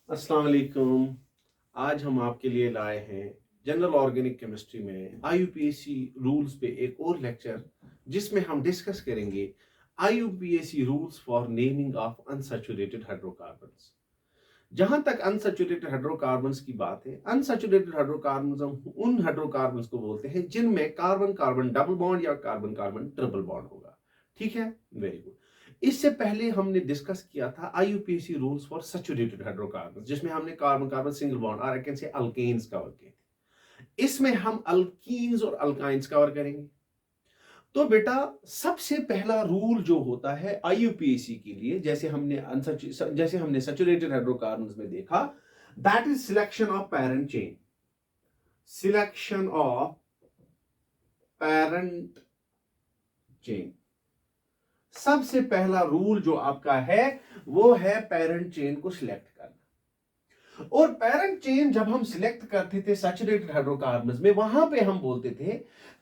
अस्सलाम वालेकुम। आज हम आपके लिए लाए हैं जनरल ऑर्गेनिक केमिस्ट्री में आईयूपीएसी रूल्स पे एक और लेक्चर, जिसमें हम डिस्कस करेंगे IUPAC rules for naming of unsaturated hydrocarbons. जहां तक अनसैचुरेटेड हाइड्रोकार्बन्स की बात है, अनसैचुरेटेड हाइड्रोकार्बन्स हम उन हाइड्रोकार्बन्स को बोलते हैं जिनमें कार्बन कार्बन डबल बॉन्ड या कार्बन कार्बन ट्रिपल बॉन्ड होगा। ठीक है, वेरी गुड। इससे पहले हमने डिस्कस किया था IUPAC rules for saturated hydrocarbons, जिसमें हमने कार्बन कार्बन सिंगल बॉन्ड और I can say alkanes cover किए थे। इसमें हम अल्कीन्स और अल्काइंस कवर करेंगे। तो बेटा, सबसे पहला रूल जो होता है आईयूपीएसी के लिए, जैसे हमने सैचुरेटेड हाइड्रोकार्बन्स में देखा, that is selection of parent chain. Selection of parent chain, सबसे पहला रूल जो आपका है वो है पैरेंट चेन को सिलेक्ट करना। और पैरेंट चेन जब हम सिलेक्ट करते थे सैचुरेटेड हाइड्रोकार्बन्स में, वहां पे हम बोलते थे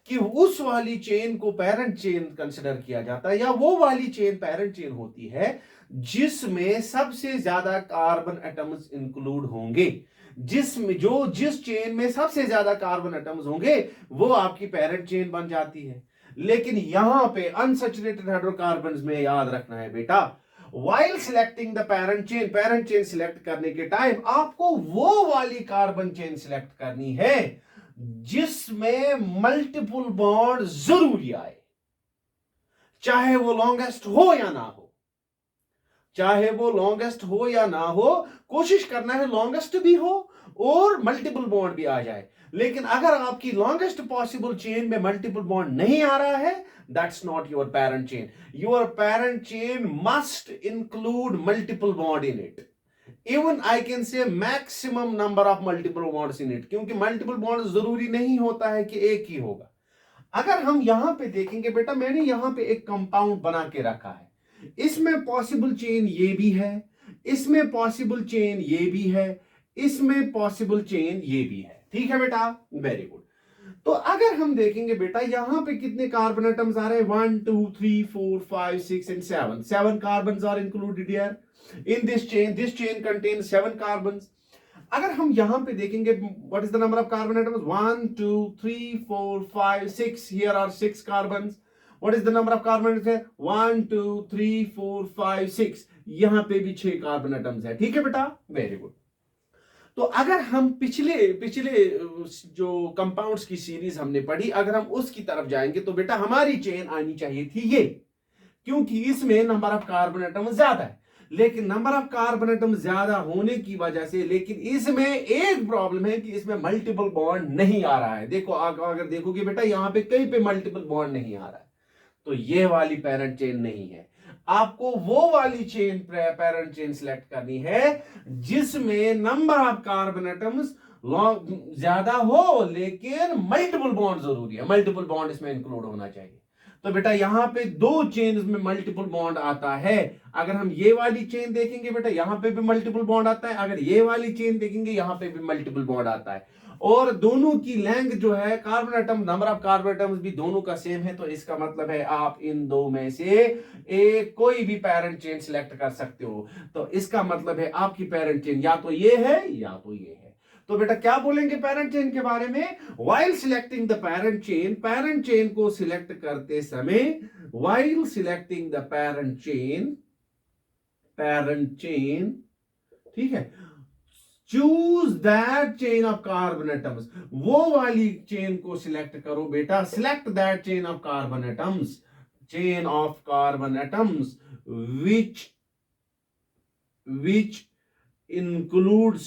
कि उस वाली चेन को पैरेंट चेन कंसिडर किया जाता है, या वो वाली चेन पैरेंट चेन होती है जिसमें सबसे ज्यादा कार्बन एटम्स इंक्लूड होंगे। जिस चेन में सबसे ज्यादा कार्बन एटम्स होंगे वो आपकी पैरेंट चेन बन जाती है। लेकिन यहां पे अनसैचुरेटेड हाइड्रोकार्बन्स में याद रखना है बेटा, while selecting the parent chain select करने के टाइम आपको वो वाली कार्बन चेन सिलेक्ट करनी है जिसमें मल्टीपल बॉन्ड जरूरी आए, चाहे वो लॉन्गेस्ट हो या ना हो। चाहे वो लॉन्गेस्ट हो या ना हो, कोशिश करना है लॉन्गेस्ट भी हो और मल्टीपल बॉन्ड भी आ जाए। लेकिन अगर आपकी लॉन्गेस्ट पॉसिबल चेन में मल्टीपल बॉन्ड नहीं आ रहा है, that's not your parent chain. Your parent chain must include multiple bond in it, even I can से maximum number of multiple bonds in it, क्योंकि मल्टीपल बॉन्ड जरूरी नहीं होता है कि एक ही होगा। अगर हम यहां पे देखेंगे बेटा, मैंने यहां पे एक कंपाउंड बना के रखा है, इसमें पॉसिबल चेन ये भी है, इसमें पॉसिबल चेन ये भी है, इसमें पॉसिबल चेन ये भी है। ठीक है बेटा, वेरी गुड। तो अगर हम देखेंगे बेटा, यहां पे कितने कार्बन एटम्स आ रहे हैं, 1 2 3 4 5 6 and 7 carbon are included here in this chain contains 7 carbon. अगर हम यहां पे देखेंगे, what is the number of carbon atoms, 1 2 3 4 5 6, here are 6 carbon. What is the number of carbon atoms है, 1 2 3 4 5 6, यहां पे भी 6 कार्बन एटम्स है। ठीक है बेटा, वेरी गुड। तो अगर हम पिछले पिछले जो कंपाउंड्स की सीरीज हमने पढ़ी, अगर हम उसकी तरफ जाएंगे तो बेटा हमारी चेन आनी चाहिए थी ये, क्योंकि इसमें नंबर ऑफ कार्बन एटम ज्यादा है। लेकिन नंबर ऑफ कार्बन एटम ज्यादा होने की वजह से, लेकिन इसमें एक प्रॉब्लम है कि इसमें मल्टीपल बॉन्ड नहीं आ रहा है। देखो, अगर देखोगे बेटा, यहां पे कहीं पे मल्टीपल बॉन्ड नहीं आ रहा है, तो ये वाली पैरेंट चेन नहीं है। आपको वो वाली चेन पैरेंट चेन सिलेक्ट करनी है जिसमें नंबर ऑफ कार्बन एटम्स ज्यादा हो, लेकिन मल्टीपल बॉन्ड जरूरी है, मल्टीपल बॉन्ड इसमें इंक्लूड होना चाहिए। तो बेटा यहां पे दो चेन्स में मल्टीपल बॉन्ड आता है। अगर हम ये वाली चेन देखेंगे बेटा, यहां पे भी मल्टीपल बॉन्ड आता है, अगर ये वाली चेन देखेंगे यहां पे भी मल्टीपल बॉन्ड आता है, और दोनों की लेंथ जो है, carbon atom number of carbon atoms भी दोनों का सेम है। तो इसका मतलब है आप इन दो में से एक कोई भी पैरेंट चेन सिलेक्ट कर सकते हो। तो इसका मतलब है आपकी पैरेंट चेन या तो ये है या तो ये है। तो बेटा क्या बोलेंगे पैरेंट चेन के बारे में, while selecting the parent chain को सिलेक्ट करते समय, while selecting the parent chain, ठीक है, choose that chain of carbon atoms, वो वाली चेन को सिलेक्ट करो बेटा, select that chain of carbon atoms which includes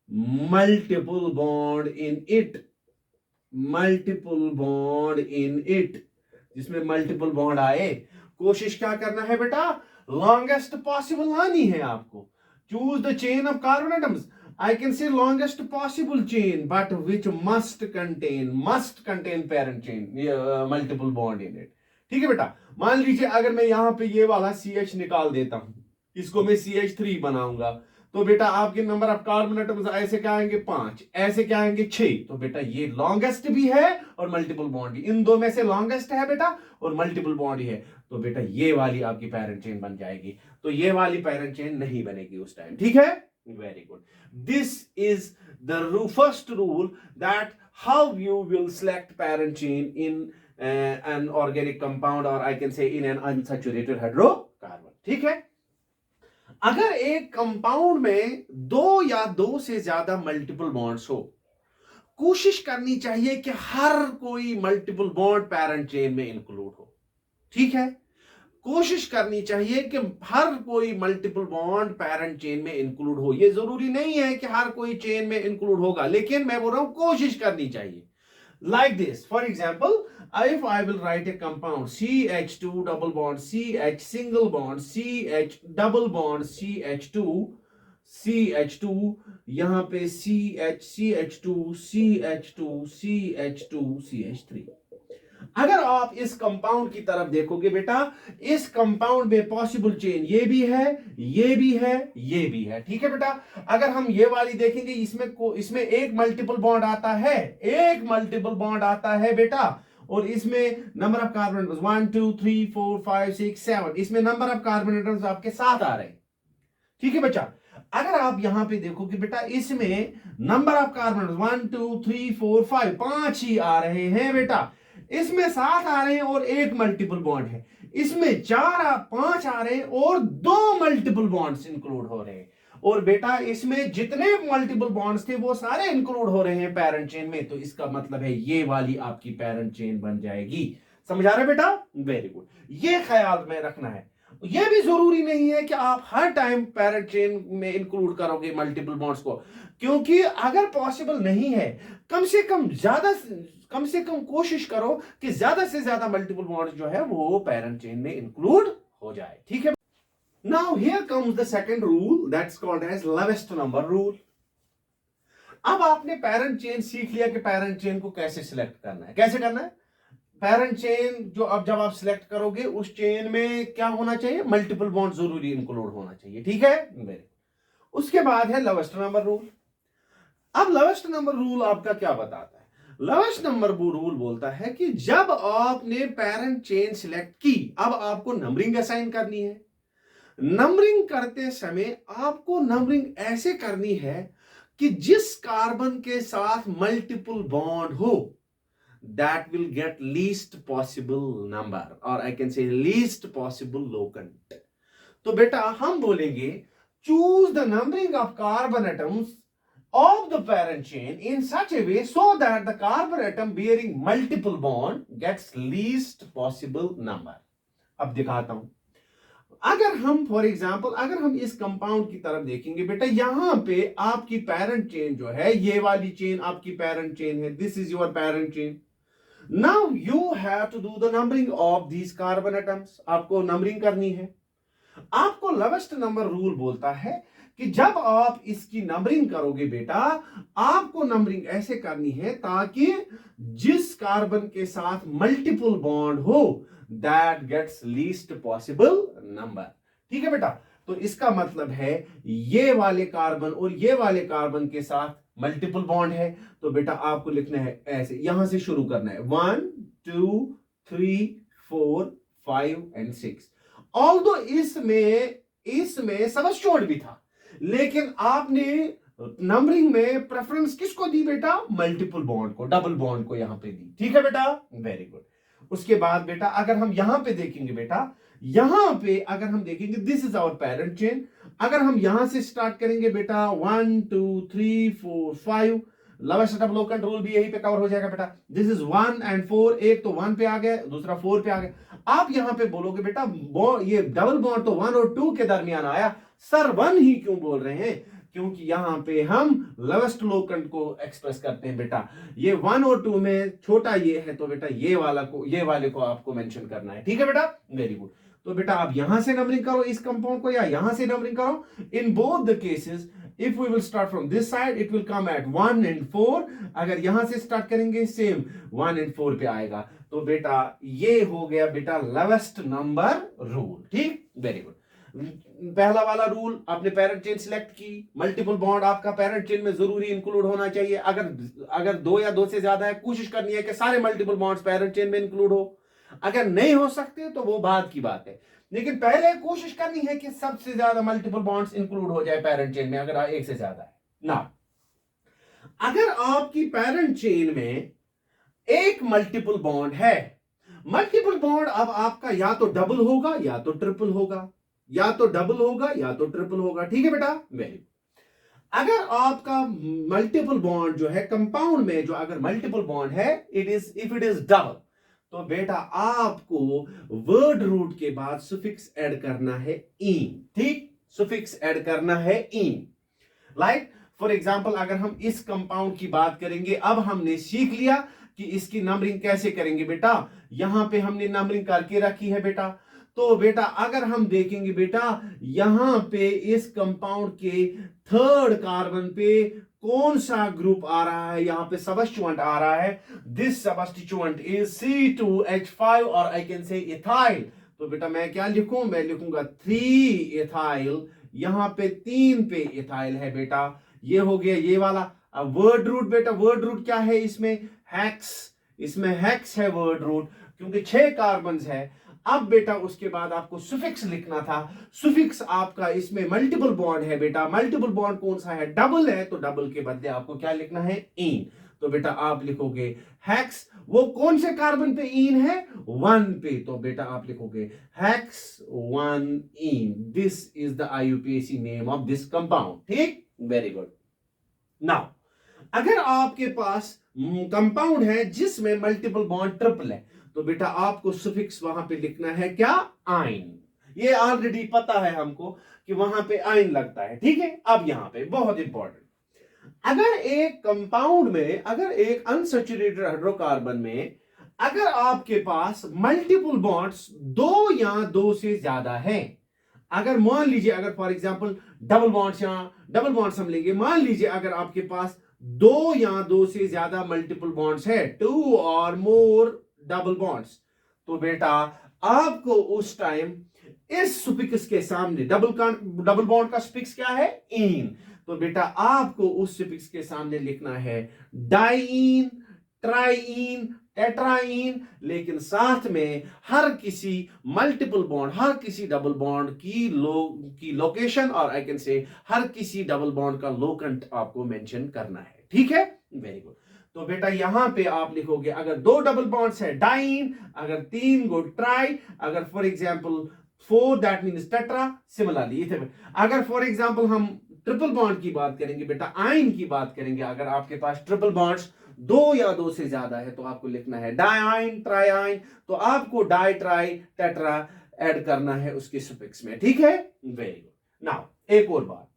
multiple bond in it, जिसमें मल्टीपल बॉन्ड आए। कोशिश क्या करना है बेटा, लॉन्गेस्ट पॉसिबल आनी है आपको। Choose the chain of carbon atoms, I can से longest possible chain, but which must contain parent chain, multiple bond in it. ठीक है बेटा, मान लीजिए अगर मैं यहां पे ये वाला CH निकाल देता हूं, इसको मैं CH3 बनाऊंगा, तो बेटा आपके नंबर ऑफ कार्बन एटम्स ऐसे क्या आएंगे 5, ऐसे क्या आएंगे 6। तो बेटा ये लॉन्गेस्ट भी है और मल्टीपल बॉन्ड भी, इन दो में से लॉन्गेस्ट है बेटा और मल्टीपल बॉन्ड ही है। तो बेटा ये वाली आपकी पैरेंट चेन बन जाएगी। तो ये वाली पैरेंट चेन नहीं बनेगी उस टाइम। ठीक है, very good. This is the first rule that how you will select parent chain in an organic compound or I can say in an unsaturated hydrocarbon. ठीक है. अगर एक कंपाउंड में दो या दो से ज्यादा मल्टीपल बॉन्ड्स हो, कोशिश करनी चाहिए कि हर कोई मल्टीपल बॉन्ड पैरेंट चेन में इंक्लूड हो. ठीक है. कोशिश करनी चाहिए कि हर कोई मल्टीपल बॉन्ड पैरेंट चेन में इंक्लूड हो. यह जरूरी नहीं है कि हर कोई चेन में इंक्लूड होगा, लेकिन मैं बोल रहा हूं कोशिश करनी चाहिए. Like this, for example, if I will write a compound CH2 double bond CH single bond CH double bond CH2 यहां पे CH2 CH3. अगर आप इस कंपाउंड की तरफ देखोगे बेटा, इस कंपाउंड में पॉसिबल चेन ये भी है, ये भी है, ये भी है. ठीक है बेटा. अगर हम ये वाली देखेंगे, इसमें एक मल्टीपल बॉन्ड आता है, एक मल्टीपल बॉन्ड आता है बेटा, और इसमें नंबर ऑफ कार्बन एटम्स 1 2 3 4 5 6 7, इसमें नंबर ऑफ कार्बन एटम्स आपके 7 आ रहे हैं. ठीक है बच्चा. अगर आप यहां पे देखोगे बेटा, इसमें नंबर ऑफ कार्बन 1 2 3 4 5 5 ही आ रहे हैं बेटा. इसमें 7 आ रहे हैं और एक मल्टीपल बॉन्ड है. इसमें 5 आ रहे हैं और 2 मल्टीपल बॉन्ड्स इंक्लूड हो रहे हैं. और बेटा इसमें जितने मल्टीपल बॉन्ड्स थे वो सारे इंक्लूड हो रहे हैं पैरेंट चेन में. तो इसका मतलब है ये वाली आपकी पैरेंट चेन बन जाएगी. समझ आ रहा है बेटा? Very good. ये ख्याल में रखना है. यह भी जरूरी नहीं है कि आप हर टाइम पैरेंट चेन में इंक्लूड करोगे मल्टीपल बॉन्ड्स को, क्योंकि अगर पॉसिबल नहीं है, कम से कम कोशिश करो कि ज्यादा से ज्यादा मल्टीपल बॉन्ड्स जो है वो पैरेंट चेन में इंक्लूड हो जाए. ठीक है. Now here comes the second rule, that's called as lowest number rule. अब आपने पैरेंट चेन सीख लिया कि पैरेंट चेन को कैसे सिलेक्ट करना है. कैसे करना है? पैरेंट चेन जो अब जब आप सिलेक्ट करोगे, उस चेन में क्या होना चाहिए? मल्टीपल बॉन्ड जरूरी इंक्लूड होना चाहिए. ठीक है. उसके बाद है लोवेस्ट नंबर रूल. अब लोवेस्ट नंबर रूल आपका क्या बताता है? लोवेस्ट नंबर रूल बोलता है कि जब आपने पैरेंट चेन सिलेक्ट की, अब आपको नंबरिंग असाइन करनी है. नंबरिंग करते समय आपको नंबरिंग ऐसे करनी है कि जिस कार्बन के साथ मल्टीपल बॉन्ड हो, that will get least possible number, or I can say least possible locant. तो बेटा हम बोलेंगे choose the numbering of carbon atoms of the parent chain in such a way so that the carbon atom bearing multiple bond gets least possible number. अब दिखाता हूं. अगर हम for example अगर हम इस कंपाउंड की तरफ देखेंगे बेटा, यहां पे आपकी पैरेंट चेन जो है, ये वाली चेन आपकी पैरेंट चेन है. This is your parent chain. Now you have to do the numbering of these carbon atoms. आपको नंबरिंग करनी है. आपको लोवेस्ट नंबर रूल बोलता है कि जब आप इसकी नंबरिंग करोगे बेटा, आपको नंबरिंग ऐसे करनी है ताकि जिस कार्बन के साथ मल्टीपल बॉन्ड हो, that gets least possible number. ठीक है बेटा. तो इसका मतलब है ये वाले कार्बन और ये वाले कार्बन के साथ मल्टीपल बॉन्ड है, तो बेटा आपको लिखना है ऐसे, यहां से शुरू करना है 1 2 3 4 5 एंड 6. ऑल्दो इसमें सबस्टिट्यूट भी था, लेकिन आपने नंबरिंग में प्रेफरेंस किसको दी बेटा? मल्टीपल बॉन्ड को, डबल बॉन्ड को यहां पे दी. ठीक है बेटा. Very good. उसके बाद बेटा अगर हम यहां पे देखेंगे बेटा, यहां पे अगर हम देखेंगे, this is our parent chain. अगर हम यहां से स्टार्ट करेंगे बेटा 1 2 3 4 5, लोवेस्ट लोकंट रूल भी यहीं पे कवर हो जाएगा बेटा. This is 1 and 4. एक तो 1 पे आ गया, दूसरा 4 पे आ गया. आप यहां पे बोलोगे बेटा ये डबल बॉन्ड तो 1 और 2 के दरमियान आया, सर 1 ही क्यों बोल रहे हैं? क्योंकि यहां पे हम लोवेस्ट लोकंट को एक्सप्रेस करते हैं बेटा. ये 1 और 2 में छोटा ये है, तो बेटा ये वाले को आपको मेंशन करना है. ठीक है बेटा. Very good. तो बेटा आप यहां से नंबरिंग करो इस कंपाउंड को, या यहां से नंबरिंग करो. In both the cases if we will start from this side, it will come at 1 and 4. अगर यहां से स्टार्ट करेंगे, सेम 1 एंड 4 पे आएगा. तो बेटा ये हो गया बेटा लोवेस्ट नंबर रूल. ठीक. Very good. पहला वाला रूल, आपने पैरेंट चेन सिलेक्ट की, मल्टीपल बॉन्ड आपका पैरेंट चेन में जरूरी इंक्लूड होना चाहिए. अगर 2 या 2 से ज्यादा है, कोशिश करनी है कि सारे मल्टीपल बॉन्ड्स पैरेंट चेन में इंक्लूड हो. अगर नहीं हो सकते तो वो बाद की बात है. लेकिन पहले कोशिश करनी है कि सबसे ज्यादा मल्टीपल बॉन्ड्स इंक्लूड हो जाए पेरेंट चेन में, अगर एक से ज्यादा है ना। अगर आपकी पेरेंट चेन में एक मल्टीपल बॉन्ड है, मल्टीपल बॉन्ड अब आपका या तो डबल होगा या तो ट्रिपल होगा, या तो डबल होगा या तो ट्रिपल होगा, ठीक है बेटा। वेरी, अगर आपका मल्टीपल बॉन्ड जो है कंपाउंड में, जो अगर मल्टीपल बॉन्ड है, it is if it is double, तो बेटा आपको वर्ड रूट के बाद सुफिक्स ऐड करना है इन, ठीक, सुफिक्स ऐड करना है इन। लाइक फॉर एग्जांपल अगर हम इस कंपाउंड की बात करेंगे, अब हमने सीख लिया कि इसकी नंबरिंग कैसे करेंगे बेटा। यहां पे हमने नंबरिंग करके रखी है बेटा। तो बेटा अगर हम देखेंगे बेटा, यहां पे इस कंपाउंड के थर्ड कार्बन पे कौन सा ग्रुप आ रहा है, यहां पे सबस्टिट्यूएंट आ रहा है। दिस सबस्टिट्यूएंट इज C2H5 और आई कैन से इथाइल। तो बेटा मैं क्या लिखूं, मैं लिखूंगा 3 इथाइल, यहां पे 3 पे इथाइल है बेटा। ये हो गया ये वाला। अब वर्ड रूट बेटा, वर्ड रूट क्या है इसमें, हेक्स, इसमें हेक्स है वर्ड रूट, क्योंकि 6 कार्बन है। अब बेटा उसके बाद आपको सुफिक्स लिखना था। सुफिक्स आपका इसमें मल्टीपल बॉन्ड है बेटा, मल्टीपल बॉन्ड कौन सा है, डबल है, तो डबल के बदले आपको क्या लिखना है, इन। तो बेटा आप लिखोगे हेक्स, वो कौन से कार्बन पे इन है, 1 पे, तो बेटा आप लिखोगे hex 1 in. This is the IUPAC name of this compound, ठीक, वेरी गुड। नाउ अगर आपके पास कंपाउंड है जिसमें मल्टीपल बॉन्ड ट्रिपल है, तो बेटा आपको सुफिक्स वहां पे लिखना है क्या, आइन। ये ऑलरेडी पता है हमको कि वहां पे आइन लगता है, ठीक है। अब यहां पे बहुत इंपॉर्टेंट, अगर एक कंपाउंड में, अगर एक अनसैचुरेटेड हाइड्रोकार्बन में अगर आपके पास मल्टीपल बॉन्ड्स 2 या 2 से ज्यादा हैं, अगर मान लीजिए, अगर फॉर एग्जांपल डबल बॉन्ड्स, या डबल बॉन्ड्स हम लेंगे, मान लीजिए अगर आपके पास 2 या 2 से ज्यादा मल्टीपल बॉन्ड्स है, 2 और मोर डबल बॉन्ड्स, तो बेटा आपको उस टाइम इस सुफिक्स के सामने, डबल बॉन्ड का सुफिक्स क्या है, इन, तो बेटा आपको उस सुफिक्स के सामने लिखना है डाइइन, ट्राइइन, टेट्राइन, लेकिन साथ में हर किसी मल्टीपल बॉन्ड, हर किसी डबल बॉन्ड की लोकेशन, और आई कैन से हर किसी डबल बॉन्ड का लोकेंट आपको मेंशन करना है, ठीक है, वेरी गुड। तो बेटा यहां पे आप लिखोगे, अगर 2 डबल बॉन्ड्स है डाइन, अगर 3 गो ट्राई, अगर for example 4 that means tetra, similarly अगर फॉर एग्जांपल हम ट्रिपल बॉन्ड की बात करेंगे बेटा, आइन की बात करेंगे, अगर आपके पास ट्रिपल बॉन्ड्स 2 या 2 से ज्यादा है, तो आपको लिखना है डाइइन, ट्राइइन, तो आपको डाई, ट्राई, टेट्रा ऐड करना है उसके सुफिक्स में, ठीक है, वेरी गुड। नाउ एक और बात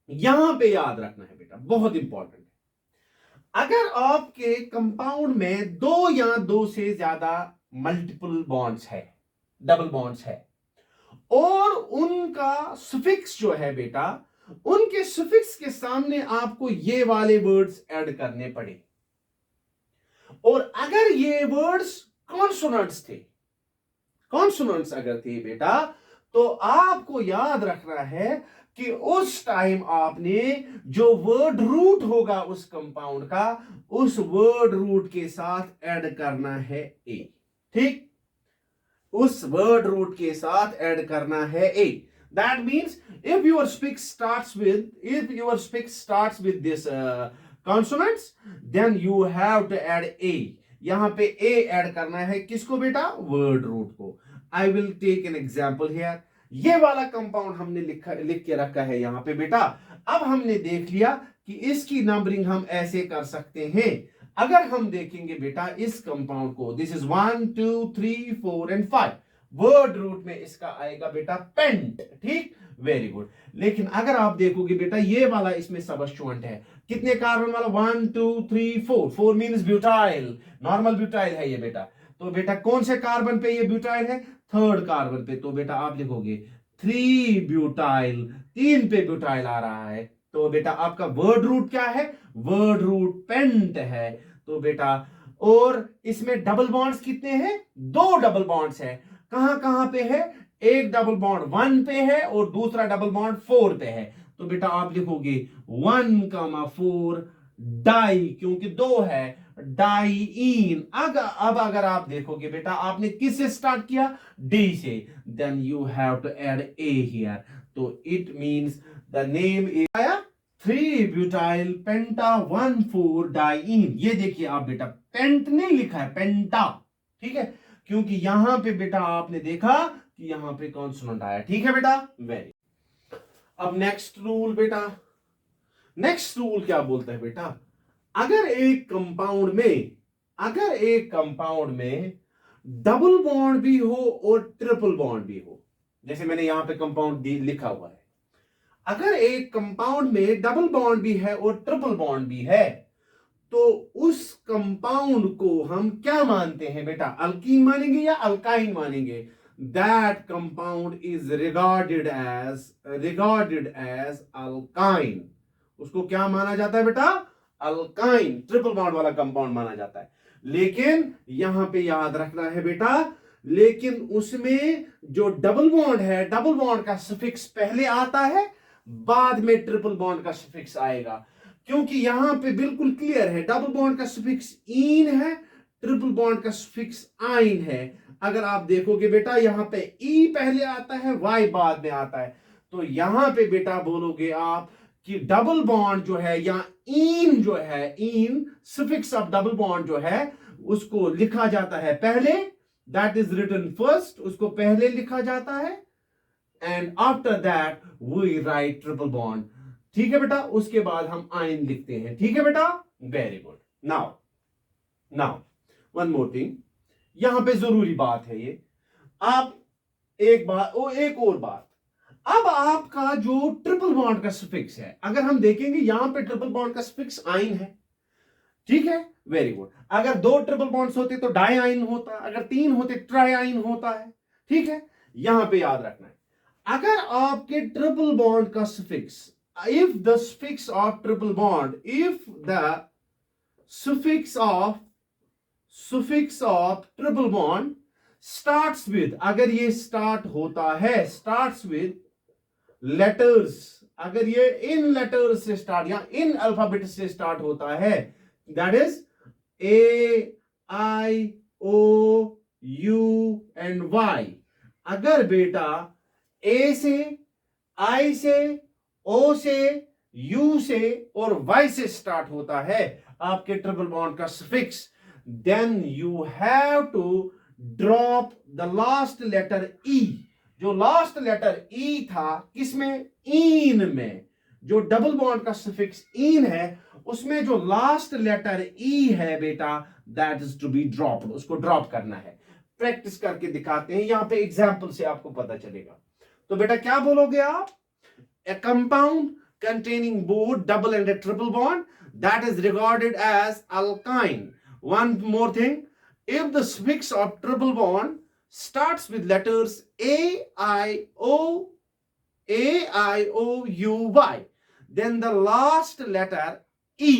यहां पे याद रखना है बेटा, बहुत इंपॉर्टेंट है, अगर आपके कंपाउंड में 2 या 2 से ज्यादा मल्टीपल बॉन्ड्स है, डबल बॉन्ड्स है, और उनका सुफिक्स जो है बेटा, उनके सुफिक्स के सामने आपको ये वाले वर्ड्स ऐड करने पड़े, और अगर ये वर्ड्स कॉन्सोनेंट्स थे, कॉन्सोनेंट्स अगर थे बेटा, तो आपको याद रखना है कि उस टाइम आपने जो वर्ड रूट होगा उस कंपाउंड का, उस वर्ड रूट के साथ ऐड करना है ए, ठीक, उस वर्ड रूट के साथ ऐड करना है ए। That means if your suffix starts with this consonants, then you have to add a. यहां पे a ऐड करना है, किसको बेटा, वर्ड रूट को। I will take an example here. ये वाला कंपाउंड हमने लिख के रखा है यहां पे बेटा। अब हमने देख लिया कि इसकी नंबरिंग हम ऐसे कर सकते हैं। अगर हम देखेंगे बेटा इस कंपाउंड को, this is 1 2 3 4 and 5, word root में इसका आएगा बेटा पेंट, ठीक, वेरी गुड। लेकिन अगर आप देखोगे बेटा ये वाला इसमें सबस्टिट्यूएंट है, कितने कार्बन वाला, 1 2 3 4, 4 मींस ब्यूटाइल, नॉर्मल ब्यूटाइल है ये बेटा। तो बेटा कौन से कार्बन पे ये ब्यूटाइल है, थर्ड कार्बन पे, तो बेटा आप लिखोगे 3 ब्यूटाइल, 3 पे ब्यूटाइल आ रहा है, तो बेटा आपका वर्ड रूट क्या है, वर्ड रूट पेंट है। तो बेटा और इसमें डबल बॉन्ड्स कितने हैं, 2 डबल बॉन्ड्स है, कहां कहां पे है, एक डबल बॉन्ड 1 पे है और दूसरा डबल बॉन्ड 4 पे है, तो बेटा आप लिखोगे 1, 4 डाई, क्योंकि 2 है, डाइईन। अब अगर आप देखोगे बेटा, आपने किससे स्टार्ट किया? डी से, then you have to add a here, तो it means the name is आया 3 ब्यूटाइल पेंटा 1,4 डाइईन। ये देखिए आप बेटा, पेंट नहीं लिखा है, पेंटा, ठीक है, क्योंकि यहां पे बेटा आपने देखा कि यहां पे कॉन्सोनेंट आया, ठीक है बेटा, वेरी। अब नेक्स्ट रूल बेटा, नेक्स्ट रूल क्या बोलता है बेटा, अगर एक कंपाउंड में डबल बॉन्ड भी हो और ट्रिपल बॉन्ड भी हो, जैसे मैंने यहां पे कंपाउंड लिखा हुआ है, अगर एक कंपाउंड में डबल बॉन्ड भी है और ट्रिपल बॉन्ड भी है, तो उस कंपाउंड को हम क्या मानते हैं बेटा? अल्कीन मानेंगे या अल्काइन मानेंगे? That compound is regarded as alkyne. उसको क्या माना जाता है बेटा? अल्काइन, ट्रिपल बॉन्ड वाला कंपाउंड माना जाता है। लेकिन यहां पे याद रखना है बेटा, लेकिन उसमें जो डबल बॉन्ड है, डबल बॉन्ड का सफिक्स पहले आता है, बाद में ट्रिपल बॉन्ड का सफिक्स आएगा, क्योंकि यहां पे बिल्कुल क्लियर है, डबल बॉन्ड का सफिक्स ईन है, ट्रिपल बॉन्ड का सफिक्स आइन है। अगर आप देखोगे बेटा, यहां पे ई पहले आता है, वाई बाद में आता है, तो यहां पे बेटा बोलोगे आप कि डबल बॉन्ड जो है, या ईन जो है, ईन सफिक्स ऑफ डबल बॉन्ड जो है, उसको लिखा जाता है पहले, दैट इज रिटन फर्स्ट, उसको पहले लिखा जाता है, and after that we write triple bond, ठीक है बेटा, उसके बाद हम आइन लिखते हैं, ठीक है बेटा, very good. Now one more thing, यहां पे जरूरी बात है ये, आप एक और बात, अब आपका जो ट्रिपल बॉन्ड का सफिक्स है, अगर हम देखेंगे यहां पे ट्रिपल बॉन्ड का सफिक्स आइन है, ठीक है, वेरी गुड। अगर 2 ट्रिपल बॉन्ड्स होते तो डाई आइन होता, अगर 3 होते ट्राई आइन होता है, ठीक है। यहां पे याद रखना है, अगर आपके ट्रिपल बॉन्ड का suffix, if the suffix of triple bond, if the suffix of triple bond starts with, अगर ये स्टार्ट होता है, starts with letters, अगर ये इन लेटर्स से स्टार्ट या इन अल्फाबेट से स्टार्ट होता है, that is A I O U and Y, अगर बेटा ए से, आई से, ओ से, यू से और वाई से स्टार्ट होता है आपके ट्रिपल बॉन्ड का suffix, then you have to drop the last letter E. जो लास्ट लेटर ई था किसमें? ईन में। जो डबल बॉन्ड का सफिक्स ईन है, उसमें जो लास्ट लेटर ई है बेटा, that is to be dropped, उसको ड्रॉप करना है। प्रैक्टिस करके दिखाते हैं, यहां पे एग्जांपल से आपको पता चलेगा। तो बेटा क्या बोलोगे आप? A compound containing both double and a triple bond, that is regarded as alkyne. One more thing, if the suffix of triple bond starts with letters A, I, O, U, Y, then the last letter E,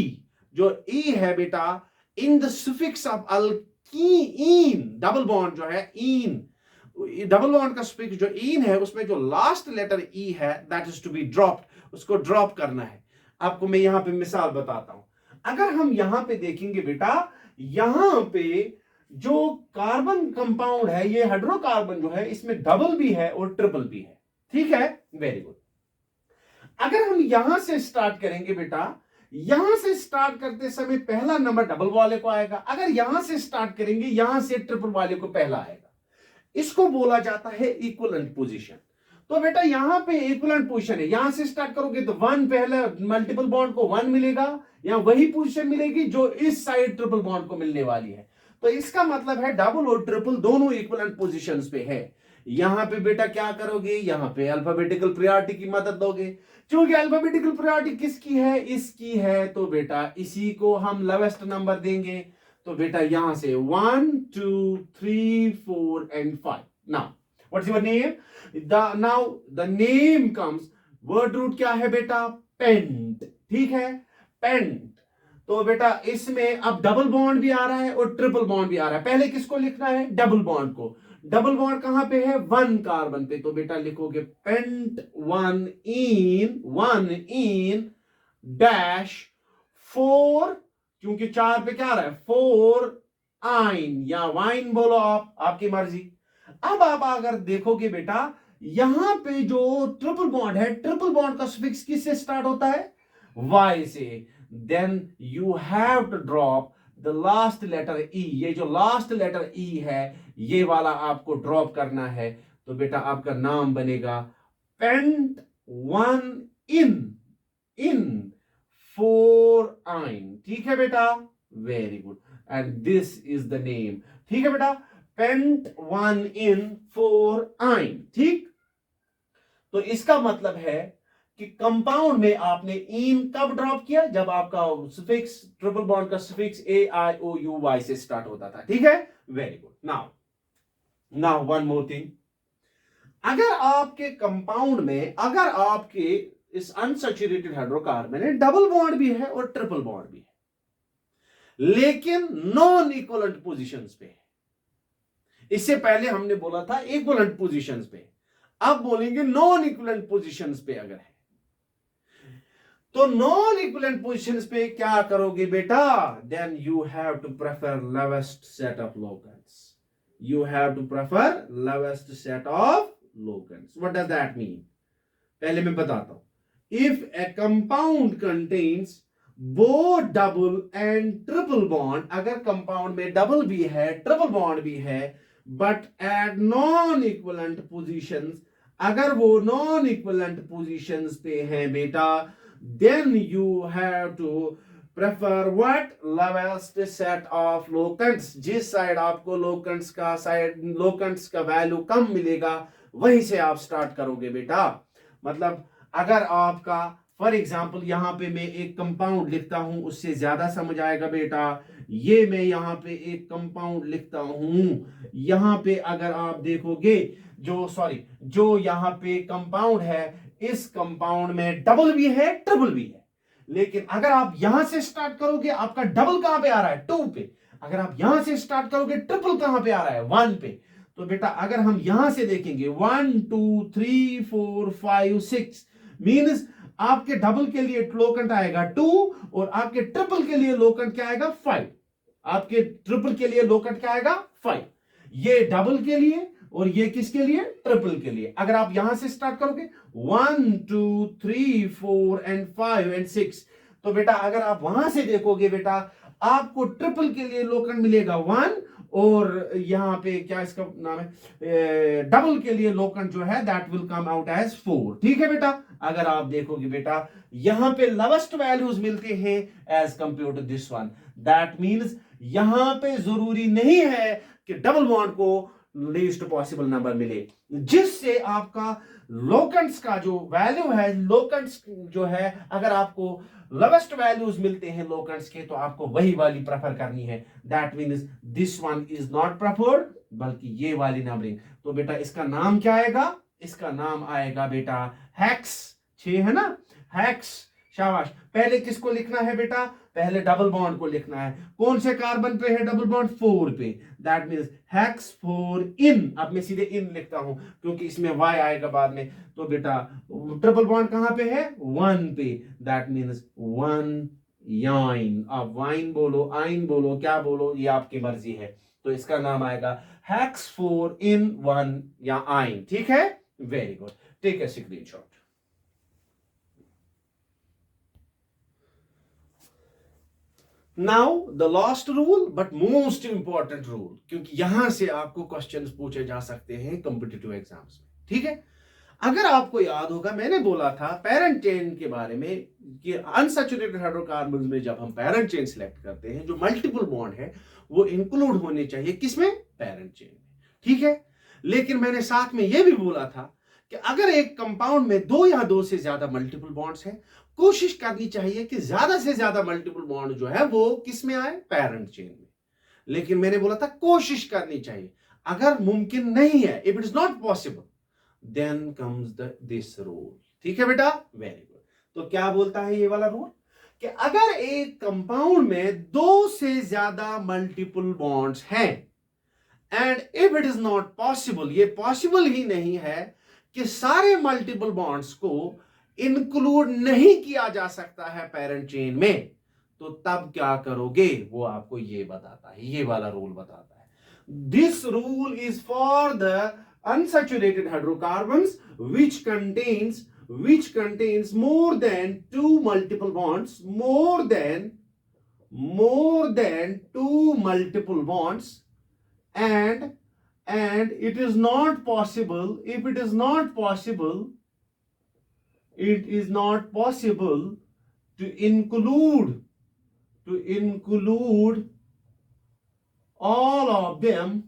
जो E है बेटा, in the suffix of alkene, double bond जो है ene, double bond का suffix जो ene है, उसमें जो लास्ट लेटर ई है, that is to be dropped, उसको ड्रॉप करना है। आपको मैं यहां पे मिसाल बताता हूं। अगर हम यहां पे देखेंगे बेटा, यहां पे जो कार्बन कंपाउंड है, ये हाइड्रोकार्बन जो है, इसमें डबल भी है और ट्रिपल भी है, ठीक है, वेरी गुड। अगर हम यहां से स्टार्ट करेंगे बेटा, यहां से स्टार्ट करते समय पहला नंबर डबल वाले को आएगा, अगर यहां से स्टार्ट करेंगे, यहां से ट्रिपल वाले को पहला आएगा, इसको बोला जाता है इक्विवेलेंट पोजीशन। तो बेटा यहां पे इक्विवेलेंट पोजीशन है, यहां से स्टार्ट करोगे तो 1 पहले मल्टीपल बॉन्ड को 1 मिलेगा, या वही पोजीशन मिलेगी जो इस साइड ट्रिपल बॉन्ड को मिलने वाली है। तो इसका मतलब है डबल और ट्रिपल दोनों इक्विवेलेंट पोजीशंस पे है। यहां पे बेटा क्या करोगे? यहां पे अल्फाबेटिकल प्रायोरिटी की मदद दोगे। क्योंकि अल्फाबेटिकल प्रायोरिटी किसकी है? इसकी है, तो बेटा इसी को हम लोवेस्ट नंबर देंगे। तो बेटा यहां से 1 2 3 4 and 5. Now what's your name? Now the name comes, word root क्या है बेटा? पेंट, ठीक है, पेंट। तो बेटा इसमें अब डबल बॉन्ड भी आ रहा है और ट्रिपल बॉन्ड भी आ रहा है। पहले किसको लिखना है? डबल बॉन्ड को। डबल बॉन्ड कहां पे है? 1 कार्बन पे। तो बेटा लिखोगे पेंट 1 इन डैश 4, क्योंकि 4 पे क्या आ रहा है, 4 आइन या वाइन बोलो, आप आपकी मर्जी। अब आप अगर देखोगे बेटा, यहां पे जो ट्रिपल बॉन्ड है, ट्रिपल बॉन्ड का सफिक्स किससे स्टार्ट होता है, वाई से। Then you have to drop the last letter E. ये जो लास्ट लेटर ई है, ये वाला आपको ड्रॉप करना है। तो बेटा आपका नाम बनेगा पेंट वन इन 4 आइन। ठीक है बेटा, very good, and this is the name. ठीक है बेटा, पेंट वन इन 4 आइन। ठीक, तो इसका मतलब है कि कंपाउंड में आपने इन कब ड्रॉप किया, जब आपका सफिक्स, ट्रिपल बॉन्ड का सफिक्स AIOU से स्टार्ट होता था। ठीक है, very good. Now one more thing, अगर आपके कंपाउंड में, अगर आपके इस अनसैचुरेटेड हाइड्रोकार्बन में डबल बॉन्ड भी है और ट्रिपल बॉन्ड भी है, लेकिन नॉन इक्वलेंट पोजीशंस पे है। इससे पहले हमने बोला था इक्वलेंट पोजीशंस पे, अब बोलेंगे नॉन इक्वलेंट पोजीशंस पे अगर है। तो नॉन इक्वलेंट पोजीशंस पे क्या करोगे बेटा, then you have to prefer lowest set of locants. You have to prefer lowest set of locants. What does that mean, पहले मैं बताता हूं। If a compound contains both double and triple bond, अगर compound में double भी है triple bond भी है, but at non equivalent positions, अगर वो नॉन इक्वलेंट पोजीशंस पे हैं बेटा, then you have to prefer what, lowest set of locants। जिस साइड आपको लोकेंट्स का साइड, लोकेंट्स का वैल्यू कम मिलेगा, वहीं से आप स्टार्ट करोगे बेटा। मतलब अगर आपका फॉर एग्जांपल यहां पे मैं एक कंपाउंड लिखता हूं, उससे ज्यादा समझ आएगा बेटा। ये मैं यहां पे एक कंपाउंड लिखता हूं, यहां पे अगर आप देखोगे जो यहां पे कंपाउंड है, इस कंपाउंड में डबल भी है ट्रिपल भी है, लेकिन अगर आप यहां से स्टार्ट करोगे, आपका डबल कहां पे आ रहा है, 2 पे। अगर आप यहां से स्टार्ट करोगे, ट्रिपल कहां पे आ रहा है, 1 पे। तो बेटा अगर हम यहां से देखेंगे 1 2 3 4 5 6, मींस आपके डबल के लिए लोकेंट आएगा 2 और आपके ट्रिपल के लिए लोकेंट क्या आएगा, 5। आपके ट्रिपल के लिए लोकेंट क्या आएगा, 5। ये डबल के लिए और ये किसके लिए, ट्रिपल के लिए। अगर आप यहां से स्टार्ट करोगे 1 2 3 4 एंड 5 एंड 6, तो बेटा अगर आप वहां से देखोगे बेटा, आपको ट्रिपल के लिए लोकेंट मिलेगा 1 और यहां पे क्या इसका नाम है, डबल के लिए लोकेंट जो है that will come out as 4। ठीक है बेटा, अगर आप देखोगे बेटा यहां पे लोवेस्ट वैल्यूज मिलते हैं as compare to this one, that means यहां पे जरूरी नहीं है कि डबल बॉन्ड को लीस्ट पॉसिबल नंबर मिले, जिससे आपका लोकेंट्स का जो वैल्यू है, लोकेंट्स जो है, अगर आपको लोवेस्ट वैल्यूज मिलते हैं लोकेंट्स के, तो आपको वही वाली प्रेफर करनी है। That means this one is not preferred, बल्कि ये वाली नंबरिंग। तो बेटा इसका नाम क्या आएगा, इसका नाम आएगा बेटा हेक्स। 6 है ना, हेक्स। शाबाश। पहले किसको लिखना है बेटा, पहले डबल बॉन्ड को लिखना है। कौन से कार्बन पे है डबल बॉन्ड, 4 पे। दैट मींस हेक्स 4 इन। अब मैं सीधे इन लिखता हूं क्योंकि इसमें वाई आएगा बाद में। तो बेटा ट्रिपल बॉन्ड कहां पे है, 1 पे। That means 1 याइन। आप वाइन बोलो, आइन बोलो, क्या बोलो, ये आपकी मर्जी है। तो इसका नाम आएगा हेक्स 4 इन 1 या आइन। ठीक है, very good. Take a screenshot. Now the last rule but most important rule, क्योंकि यहां से आपको क्वेश्चंस पूछे जा सकते हैं कॉम्पिटिटिव एग्जाम्स में। ठीक है, अगर आपको याद होगा मैंने बोला था पेरेंट चेन के बारे में कि अनसैचुरेटेड हाइड्रोकार्बन्स में जब हम पेरेंट चेन सिलेक्ट करते हैं, जो मल्टीपल बॉन्ड है वो इंक्लूड होने चाहिए किसमें, पेरेंट चेन में। ठीक है, लेकिन मैंने साथ में यह भी बोला था कि अगर एक कंपाउंड में 2 या 2 से ज्यादा मल्टीपल बॉन्ड्स हैं, कोशिश करनी चाहिए कि ज्यादा से ज्यादा मल्टीपल बॉन्ड जो है वो किस में आए, पेरेंट चेन में। लेकिन मैंने बोला था कोशिश करनी चाहिए, अगर मुमकिन नहीं है, if it is not possible, then comes this rule. ठीक है बेटा, वेरी गुड। तो क्या बोलता है ये वाला रूल कि अगर एक कंपाउंड में 2 से ज्यादा मल्टीपल बॉन्ड्स हैं, and if it is not possible, ये पॉसिबल ही नहीं है कि सारे मल्टीपल बॉन्ड्स को इंक्लूड नहीं किया जा सकता है पेरेंट चेन में, तो तब क्या करोगे वो आपको ये बताता है, ये वाला रूल बताता है। This rule is for the unsaturated hydrocarbons which contains more than two multiple bonds, more than two multiple bonds, and it is not possible, if it is not possible, it is not possible to include all of them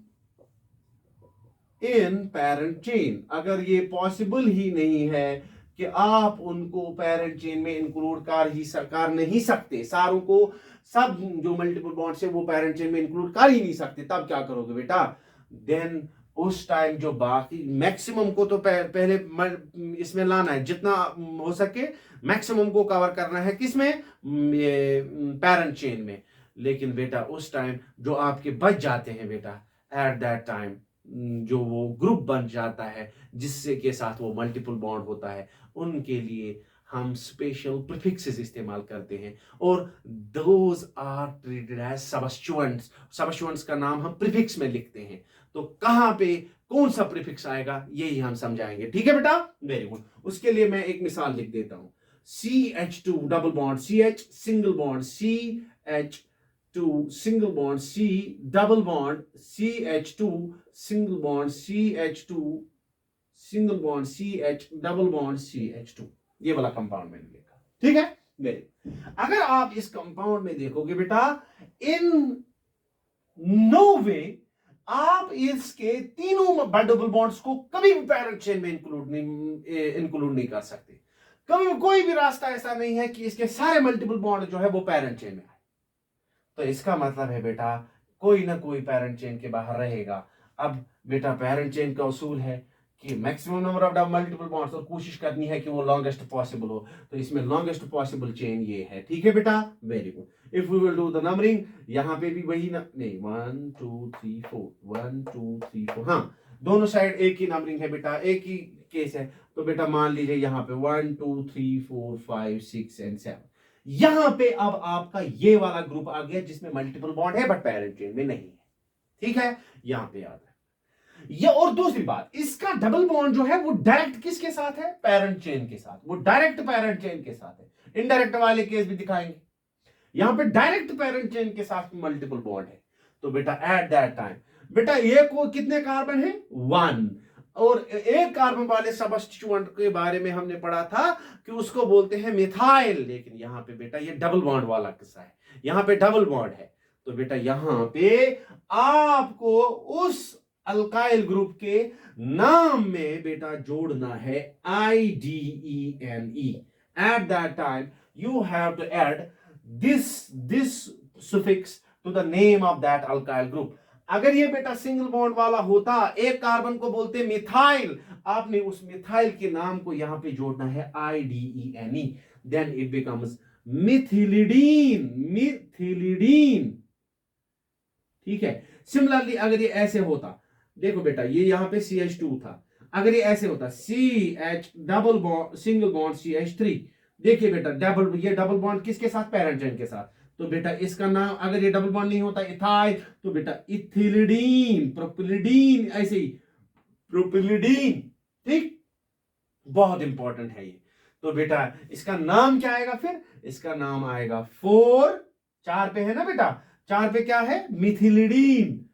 in parent chain. अगर ये possible ही नहीं है कि आप उनको parent chain में include कर नहीं सकते, सारों को, सब जो मल्टीपल बॉन्ड्स है वो पैरेंट चेन में इंक्लूड कर ही नहीं सकते, तब क्या करोगे बेटा? देन उस टाइम जो बाकी मैक्सिमम को तो पहले इसमें लाना है, जितना हो सके मैक्सिमम को कवर करना है, किसमें? पैरेंट चेन में। लेकिन बेटा उस टाइम जो आपके बच जाते हैं बेटा, एट दैट टाइम जो वो ग्रुप बन जाता है जिससे के साथ वो मल्टीपल बॉन्ड होता है, उनके लिए हम स्पेशल प्रीफिक्सेस इस्तेमाल करते हैं, और दोज आर ट्रीटेड एज सबस्टिट्यूएंट्स। सबस्टिट्यूएंट्स का नाम हम प्रीफिक्स में लिखते हैं। तो कहां पे कौन सा प्रीफिक्स आएगा यही हम समझाएंगे, ठीक है बेटा? Very good. उसके लिए मैं एक मिसाल लिख देता हूं। CH2 double bond, CH single bond, CH2 single bond, C double bond, CH2 single bond, CH2 single bond, CH double bond, CH2। ये वाला कंपाउंड मैंने लिखा, ठीक है? वेरी। अगर आप इस कंपाउंड में देखोगे बेटा, इन नो वे आप इसके तीनों डबल बॉन्ड्स को कभी भी पैरेंट चेन में इंक्लूड नहीं कर सकते। कभी कोई भी रास्ता ऐसा नहीं है कि इसके सारे मल्टीपल बॉन्ड जो है वो पैरेंट चेन में आए। तो इसका मतलब है बेटा कोई ना कोई पैरेंट चेन के बाहर रहेगा। अब बेटा पैरेंट चेन का उसूल है कि maximum number of multiple bonds, और कोशिश करनी है कि वो लॉन्गेस्ट पॉसिबल हो। तो इसमें लॉन्गेस्ट पॉसिबल चेन ये है, ठीक है बेटा? Very good. If we will do the numbering, यहां पे भी वही नहीं, 1 2 3 4, 1 2 3 4, हाँ दोनों साइड एक ही नंबरिंग है बेटा, एक ही केस है। तो बेटा मान लीजिए यहाँ पे 1 2 3 4 5 6 एंड 7। यहां पे अब आपका ये वाला ग्रुप आ गया जिसमें मल्टीपल बॉन्ड है बट पैरेंट चेन में नहीं है, ठीक है? यहां पे याद है ये। और दूसरी बात, इसका डबल बॉन्ड जो है वो डायरेक्ट किसके साथ है? पैरेंट चेन के साथ। वो डायरेक्ट पैरेंट चेन के साथ है। इनडायरेक्ट वाले केस भी दिखाएंगे। यहां पे डायरेक्ट पैरेंट चेन के साथ मल्टीपल बॉन्ड है। तो बेटा एट दैट टाइम बेटा ये को कितने कार्बन है? 1। और एक कार्बन वाले सबस्टिट्यूएंट के बारे में हमने पढ़ा था कि उसको बोलते हैं मिथाइल। लेकिन यहां पे बेटा ये डबल बॉन्ड वाला किस्सा है, यहां पे डबल बॉन्ड है। तो बेटा यहां पे आपको उस अल्काइल ग्रुप के नाम में बेटा जोड़ना है IDENE। At that time you have to add this suffix to the name of that alkyl group। अगर ये बेटा सिंगल बॉन्ड वाला होता, एक कार्बन को बोलते मिथाइल, आपने उस मिथाइल के नाम को यहां पे जोड़ना है IDENE, देन इट बिकम्स मिथिलिडीन। मिथिलिडीन, ठीक है? सिमिलरली अगर ये ऐसे होता, देखो बेटा ये यहां पे CH2 था, अगर ये ऐसे होता CH double bond single bond CH3, देखिए बेटा ये डबल बॉन्ड किसके साथ? पैरेंट चेन के साथ। तो बेटा इसका नाम, अगर ये डबल बॉन्ड नहीं होता इथाइल, तो बेटा इथिलिडीन, प्रोपिलिडीन, ऐसे ही प्रोपिलिडीन, ठीक? बहुत इंपॉर्टेंट है ये। तो बेटा इसका नाम क्या आएगा फिर? इसका नाम आएगा 4 पे है ना बेटा, 4 पे क्या है? मिथिलिडीन,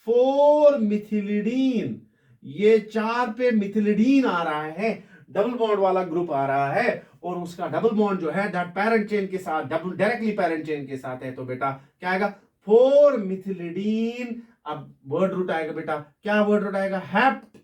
4 मिथिलिडीन। ये 4 पे मिथिलिडीन आ रहा है, डबल बॉन्ड वाला ग्रुप आ रहा है, और उसका डबल बॉन्ड जो है दैट पैरेंट चेन के साथ, डबल डायरेक्टली पैरेंट चेन के साथ है। तो बेटा क्या आएगा? 4 मिथिलिडीन। अब वर्ड रूट आएगा बेटा, क्या वर्ड रूट आएगा? हेप्ट,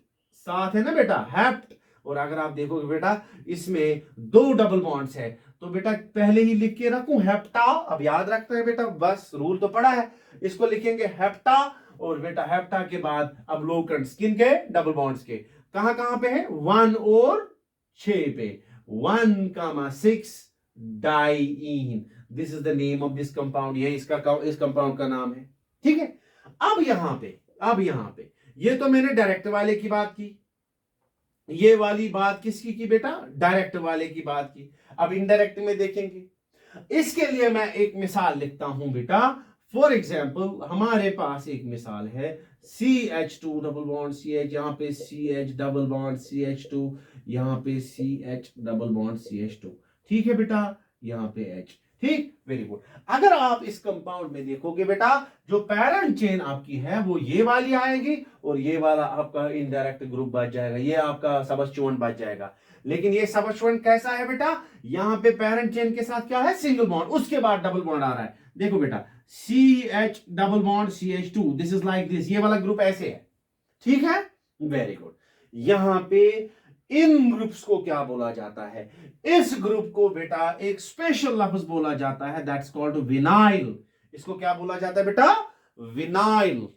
साथ है ना बेटा, हेप्ट। और अगर आप देखोगे बेटा इसमें 2 डबल बॉन्ड्स है, तो बेटा पहले ही लिख के रखूं हेप्टा। अब याद रखते हैं बेटा, बस रूल तो पड़ा है, इसको लिखेंगे हेप्टा। और बेटा हेप्टा के बाद अब लोकंड्स किनके? डबल बॉन्ड्स के। कहां कहां पे है? 1 और 6 पे, 1,6 diene. This is the name of this compound, ये इस कंपाउंड का नाम है, ठीक है? अब यहां पे ये तो मैंने डायरेक्ट वाले की बात की, ये वाली बात किसकी की बेटा? डायरेक्ट वाले की बात की। अब इनडायरेक्ट में देखेंगे, इसके लिए मैं एक मिसाल लिखता हूं बेटा। फॉर एग्जाम्पल हमारे पास एक मिसाल है CH2 डबल बॉन्ड CH, यहाँ पे CH डबल बॉन्ड CH2, यहाँ पे CH डबल बॉन्ड CH2। ठीक है बेटा, यहाँ पे H। ठीक, वेरी गुड। अगर आप इस कंपाउंड में देखोगे बेटा, जो पैरेंट चेन आपकी है वो ये वाली आएगी और ये वाला आपका इनडायरेक्ट ग्रुप बच जाएगा, ये आपका सबस्टिट्यूएंट बच जाएगा। लेकिन ये सबस्टिट्यूएंट कैसा है बेटा, यहां पे पेरेंट चेन के साथ क्या है, सिंगल बॉन्ड, उसके बाद डबल बॉन्ड आ रहा है। देखो बेटा, CH double bond CH2, this is like this, ये वाला ग्रुप ऐसे है। ठीक है, वेरी गुड। यहां पे इन ग्रुप्स को क्या बोला जाता है, इस ग्रुप को बेटा एक स्पेशल लफ्ज बोला जाता है, दैट्स कॉल्ड विनाइल। इसको क्या बोला जाता है बेटा, विनाइल।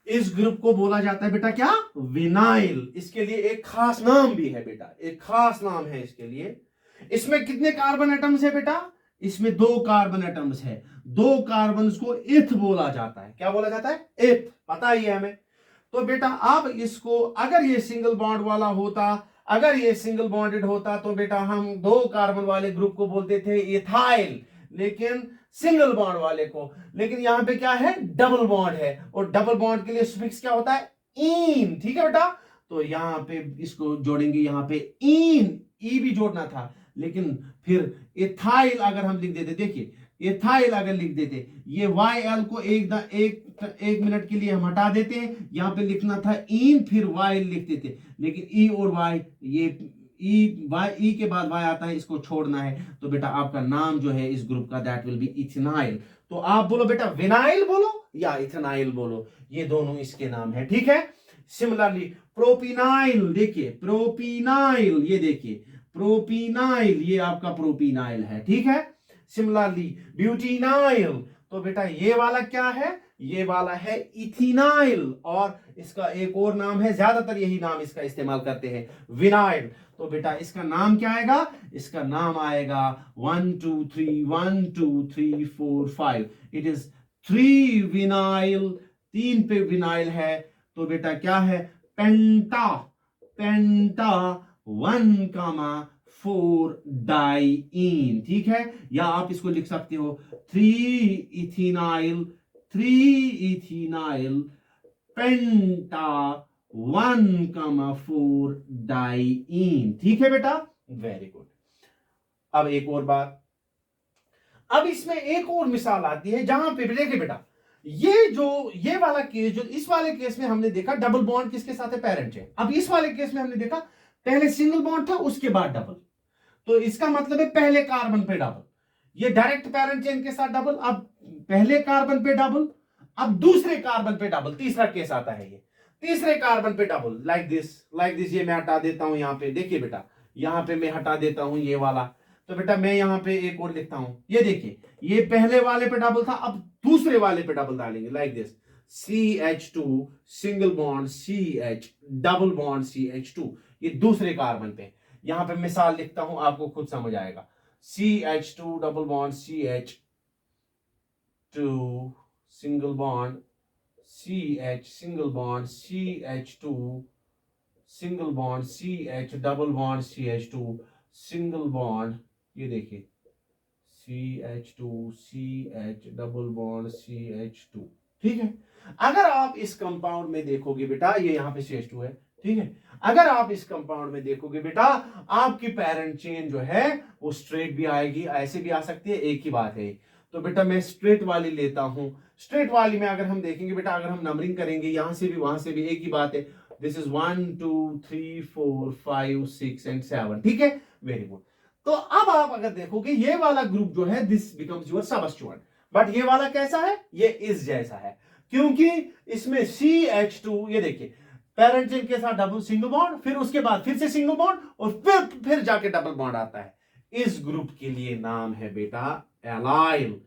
इस ग्रुप को बोला जाता है बेटा क्या, विनाइल। इसके लिए एक खास नाम भी है बेटा, एक खास नाम है इसके लिए। इसमें कितने कार्बन एटम्स है बेटा, इसमें 2 कार्बन एटम्स है। 2 कार्बन को इथ बोला जाता है। क्या बोला जाता है, इथ, पता ही है हमें। तो बेटा अब इसको, अगर ये सिंगल बॉन्ड वाला होता, अगर ये सिंगल बॉन्डेड होता, तो बेटा हम 2 कार्बन वाले ग्रुप को बोलते थे इथाइल, लेकिन सिंगल बॉन्ड वाले को। लेकिन यहां पे क्या है, डबल बॉन्ड है, और डबल बॉन्ड के लिए सुफिक्स क्या होता है, इन। ठीक है बेटा, तो यहां पे इसको जोड़ेंगे, यहां पे इन, ई भी जोड़ना था, लेकिन फिर इथाइल अगर हम लिख देते, देखिए इथाइल अगर लिख देते, ये YL को एक मिनट के लिए हम हटा देते हैं, यहां पे लिखना था इन, फिर YL लिख देते, लेकिन ई और Y, ये ई के बाद Y आता है, इसको छोड़ना है। तो बेटा आपका नाम जो है इस ग्रुप का, दैट विल बी इथेनाइल। तो आप बोलो बेटा विनाइल बोलो या इथेनाइल बोलो, ये दोनों इसके नाम है। ठीक है, सिमिलरली प्रोपिनाइल, देखिए प्रोपिनाइल, ये देखिए प्रोपिनाइल, ये आपका प्रोपिनाइल है। ठीक है, सिमिलरली ब्यूटिनाइल, तो बेटा ये वाला क्या है, ये वाला है इथिनाइल, और इसका एक और नाम है, ज्यादातर यही नाम इसका इस्तेमाल करते हैं, विनाइल। तो बेटा इसका नाम क्या आएगा, इसका नाम आएगा 1 2 3 1 2 3 4 5, इट इज 3 विनाइल, 3 पे विनाइल है। तो बेटा क्या है, पेंटा, पेंटा 1,4 डाइईन। ठीक है, या आप इसको लिख सकते हो 3 इथिनाइल, 3 इथिनाइल पेंटा 1,4 डाइईन। ठीक है बेटा, वेरी गुड। अब एक और बात, अब इसमें एक और मिसाल आती है, जहां पे देखिए बेटा, ये वाला केस, जो इस वाले केस में हमने देखा डबल बॉन्ड किसके साथ है, पेरेंट चेन। अब इस वाले केस में हमने देखा पहले सिंगल बॉन्ड था, उसके बाद डबल। तो इसका मतलब है पहले कार्बन पे डबल, ये डायरेक्ट पेरेंट चेन के साथ डबल, अब पहले कार्बन पे डबल, अब दूसरे कार्बन पे डबल, तीसरा केस आता है ये, तीसरे कार्बन पे डबल, लाइक दिस। ये मैं हटा देता हूं यहां पे, देखिए बेटा यहां पे मैं हटा देता हूं ये वाला। तो बेटा मैं यहां पे एक और लिखता हूं, ये देखिए ये पहले वाले पे डबल था, अब दूसरे वाले पे डबल डालेंगे, like this, CH2 single bond CH double bond CH2, ये दूसरे कार्बन पे। यहां पे मिसाल लिखता हूं, आपको खुद समझ आएगा, CH2 double bond CH2 single bond CH single bond CH2 single bond CH double bond CH2 single bond, ये देखिए CH2 CH double bond CH2। ठीक है, अगर आप इस कंपाउंड में देखोगे बेटा, ये यहां पे CH2 है। ठीक है, अगर आप इस कंपाउंड में देखोगे बेटा, आपकी पेरेंट चेन जो है वो स्ट्रेट भी आएगी, ऐसे भी आ सकती है, एक ही बात है। तो बेटा मैं स्ट्रेट वाली लेता हूं, स्ट्रेट वाली में अगर हम देखेंगे बेटा, अगर हम नंबरिंग करेंगे यहां से भी वहां से भी, एक ही बात है, दिस इज 1 2 3 4 5 6 एंड 7। ठीक है, वेरी गुड। तो अब आप अगर देखोगे ये वाला ग्रुप जो है, दिस बिकम्स योर सबस्टिट्यूएंट, बट ये वाला कैसा है, ये इस जैसा है, क्योंकि इसमें CH2, ये देखिए पेरेंट चेन के साथ डबल सिंगल बॉन्ड, फिर उसके बाद फिर से सिंगल बॉन्ड, और फिर जाके डबल बॉन्ड आता है। इस ग्रुप के लिए नाम है बेटा एलाइल,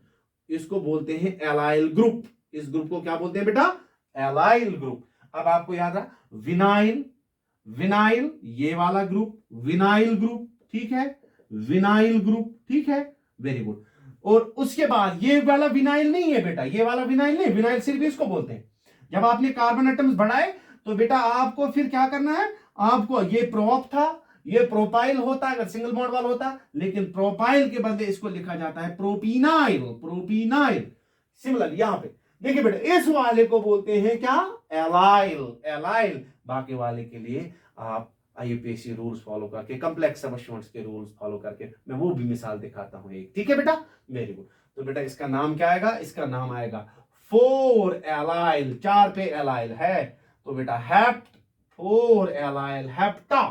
इसको बोलते हैं एलाइल ग्रुप। इस ग्रुप को क्या बोलते हैं बेटा, एलाइल ग्रुप। अब आपको याद है विनाइल, विनाइल ये वाला ग्रुप, विनाइल ग्रुप। ठीक है, विनाइल ग्रुप। ठीक है, वेरी गुड। और उसके बाद ये वाला विनाइल नहीं है बेटा, ये वाला विनाइल नहीं, विनाइल सिर्फ इसको बोलते हैं। जब आपने कार्बन एटम्स बढ़ाए तो बेटा आपको फिर क्या करना है, आपको ये प्रोप था, ये प्रोपाइल होता अगर सिंगल बॉन्ड वाला होता, लेकिन प्रोपाइल के बदले इसको लिखा जाता है प्रोपीनाइल, प्रोपीनाइल। सिमिलर यहां पे देखिए बेटा, इस वाले को बोलते हैं क्या, एलाइल, एलाइल। बाकी वाले के लिए आप आईयूपीएसी रूल्स फॉलो करके, कॉम्प्लेक्स सबस्टिट्यूएंट्स के रूल्स फॉलो करके, मैं वो भी मिसाल दिखाता हूं एक, ठीक है बेटा, वेरी गुड। तो बेटा इसका नाम क्या आएगा, इसका नाम आएगा 4 एलाइल, 4 पे एलाइल है, तो बेटा हेप्ट 4 एलाइल हेप्टा,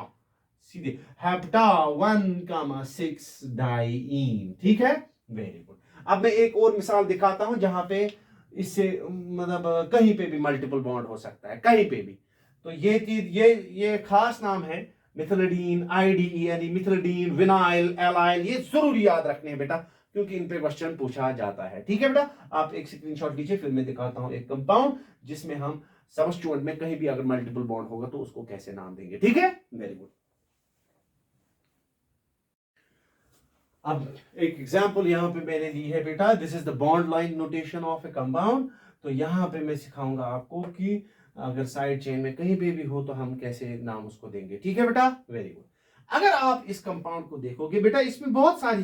सीधे हेप्टा 1,6 डाइईन, ठीक है, वेरी गुड। अब मैं एक और मिसाल दिखाता हूं जहां पे इससे मतलब कहीं पे भी मल्टीपल बॉन्ड हो सकता है, कहीं पे भी। तो ये चीज, ये खास नाम है मिथिलिडीन, आईडीईएन, मिथिलिडीन, विनाइल, एलाइल, ये जरूर याद रखने हैं बेटा, क्योंकि इन पे क्वेश्चन पूछा जाता है, ठीक है बेटा। आप एक स्क्रीनशॉट लीजिए, फिर मैं दिखाता हूं एक कंपाउंड जिसमें हम सबस्टिट्यूएंट में कहीं भी अगर मल्टीपल बॉन्ड होगा तो उसको कैसे नाम देंगे, ठीक है, वेरी गुड। अब एक एग्जांपल यहां पे मैंने ली है बेटा, this is the bond line notation of A compound. तो यहां पे मैं सिखाऊंगा आपको कि अगर साइड चेन में कहीं पे भी हो तो हम कैसे नाम उसको देंगे, ठीक है बेटा, वेरी गुड। अगर आप इस कंपाउंड को देखोगे बेटा, इसमें बहुत सारी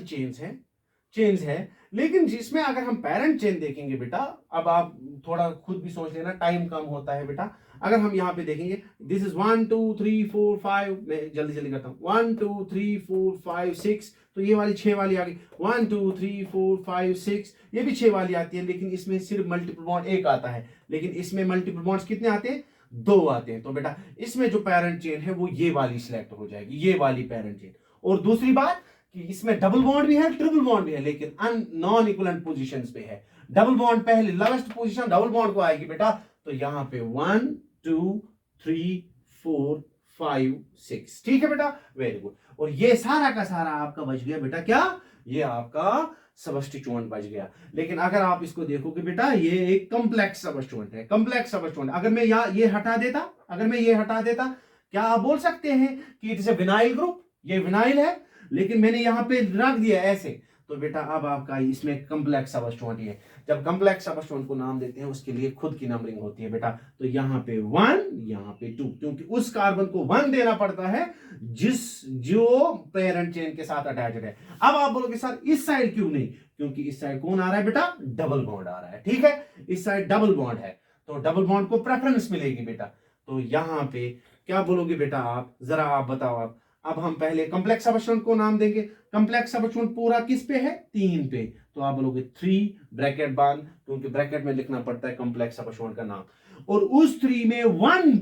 चेन्स है, लेकिन जिसमें अगर हम पेरेंट चेन देखेंगे बेटा, अब आप थोड़ा खुद भी सोच लेना, टाइम कम होता है बेटा। अगर हम यहां पे देखेंगे, दिस इज 1 2 3 4 5, मैं जल्दी जल्दी करता हूं, 1 2 3 4 5 6, तो ये वाली 6 वाली आ गई, 1 2 3 4 5 6, ये भी 6 वाली आती है, लेकिन इसमें सिर्फ मल्टीपल बॉन्ड एक आता है, लेकिन इसमें मल्टीपल बॉन्ड्स कितने आते हैं, 2 आते हैं। तो बेटा इसमें जो पेरेंट चेन है वो ये वाली सिलेक्ट हो जाएगी, ये वाली पेरेंट चेन। और दूसरी बात कि इसमें डबल बॉन्ड भी है, ट्रिपल बॉन्ड भी है, लेकिन नॉन इक्विवेलेंट पोजीशंस पे है। डबल बॉन्ड पहले लोवेस्ट पोजीशन डबल बॉन्ड को आएगी बेटा, तो यहां पे 1 2 3 4 5 6, ठीक है बेटा, वेरी गुड। और ये सारा का सारा आपका बच गया बेटा, क्या, ये आपका सबस्टिट्यूएंट बच गया। लेकिन अगर आप इसको देखोगे बेटा, ये एक कॉम्प्लेक्स सबस्टिट्यूएंट है, कॉम्प्लेक्स सबस्टिट्यूएंट। अगर मैं ये हटा देता, अगर मैं ये हटा देता, क्या आप बोल सकते हैं कि it is a vinyl group, ये विनाइल है, लेकिन मैंने यहां पे रख दिया ऐसे, तो बेटा अब आपका इसमें कॉम्प्लेक्स सबस्टिट्यूएंट है। जब कॉम्प्लेक्स सबस्टिट्यूएंट को नाम देते हैं उसके लिए खुद की नंबरिंग होती है बेटा, तो यहां पे 1, यहां पे 2, क्योंकि उस कार्बन को 1 देना पड़ता है जो पेरेंट चेन के साथ अटैच्ड है। अब आप बोलोगे सर इस साइड क्यों नहीं, क्योंकि इस साइड कौन आ रहा है बेटा, डबल बॉन्ड आ रहा है, ठीक है, इस साइड डबल बॉन्ड है, तो डबल बॉन्ड को प्रेफरेंस मिलेगी बेटा। तो यहां पे क्या बोलोगे बेटा आप, जरा आप बताओ आप। अब हम पहले कॉम्प्लेक्स सबस्टिट्यूएंट को नाम देंगे, कॉम्प्लेक्स सबस्टिट्यूएंट पूरा किस पे है, 3 पे, तो आप बोलोगे 3 ब्रैकेट बंद, क्योंकि ब्रैकेट में लिखना पड़ता है कॉम्प्लेक्स सबस्टिट्यूएंट का नाम। और उस 3 में 1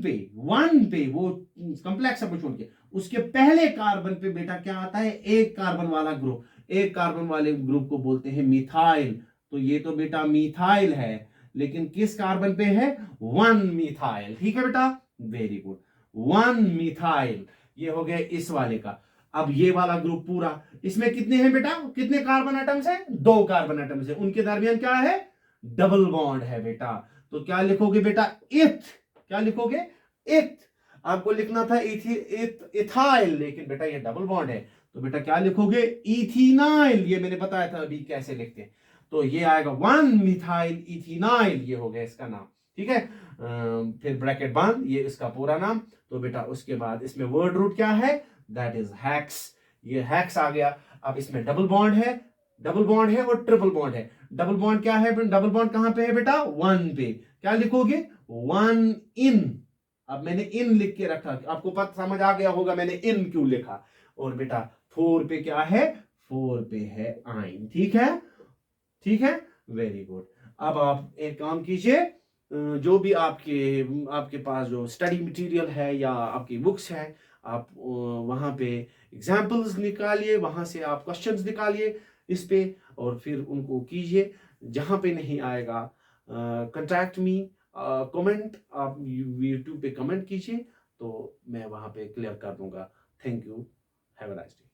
पे वो कॉम्प्लेक्स सबस्टिट्यूएंट के उसके पहले कार्बन पे बेटा क्या आता है, एक कार्बन वाला ग्रुप, एक कार्बन वाले ग्रुप को बोलते हैं मिथाइल। तो ये तो बेटा मिथाइल है, लेकिन किस कार्बन पे है, 1 मिथाइल, ठीक है बेटा, वेरी गुड, 1 मिथाइल, ये हो गया इस वाले का। अब ये वाला ग्रुप पूरा, इसमें कितने हैं बेटा, कितने कार्बन एटम्स हैं, 2 कार्बन एटम्स हैं, उनके दरमियान क्या है, डबल बॉन्ड है बेटा। तो क्या लिखोगे बेटा, इथ, क्या लिखोगे, इथ। आपको लिखना था इथाइल, लेकिन बेटा ये डबल बॉन्ड है, तो बेटा क्या लिखोगे, इथीनाइल। ये मैंने बताया था अभी कैसे लिखते हैं, तो ये आएगा 1 मिथाइल इथीनाइल, ये हो गया इसका नाम, ठीक है। फिर ब्रैकेट बंद, ये इसका पूरा नाम। तो बेटा उसके बाद इसमें वर्ड रूट क्या है, दैट इज हेक्स, ये हेक्स आ गया। अब इसमें डबल बॉन्ड है, डबल बॉन्ड है और ट्रिपल बॉन्ड है। डबल बॉन्ड क्या है, डबल बॉन्ड कहां पे है बेटा, 1 पे, क्या लिखोगे, 1 इन। अब मैंने इन लिख के रखा, आपको पता समझ आ गया होगा मैंने इन क्यों लिखा। और बेटा 4 पे क्या है, 4 पे है आइन, ठीक है, ठीक है, वेरी गुड। अब आप एक काम कीजिए, जो भी आपके आपके पास जो स्टडी मटेरियल है या आपकी बुक्स है, आप वहाँ पे एग्जाम्पल्स निकालिए, वहाँ से आप क्वेश्चंस निकालिए इस पे, और फिर उनको कीजिए। जहाँ पे नहीं आएगा कंटैक्ट मी, कमेंट, आप यूट्यूब पे कमेंट कीजिए, तो मैं वहाँ पे क्लियर कर दूंगा। Thank you, have a nice day.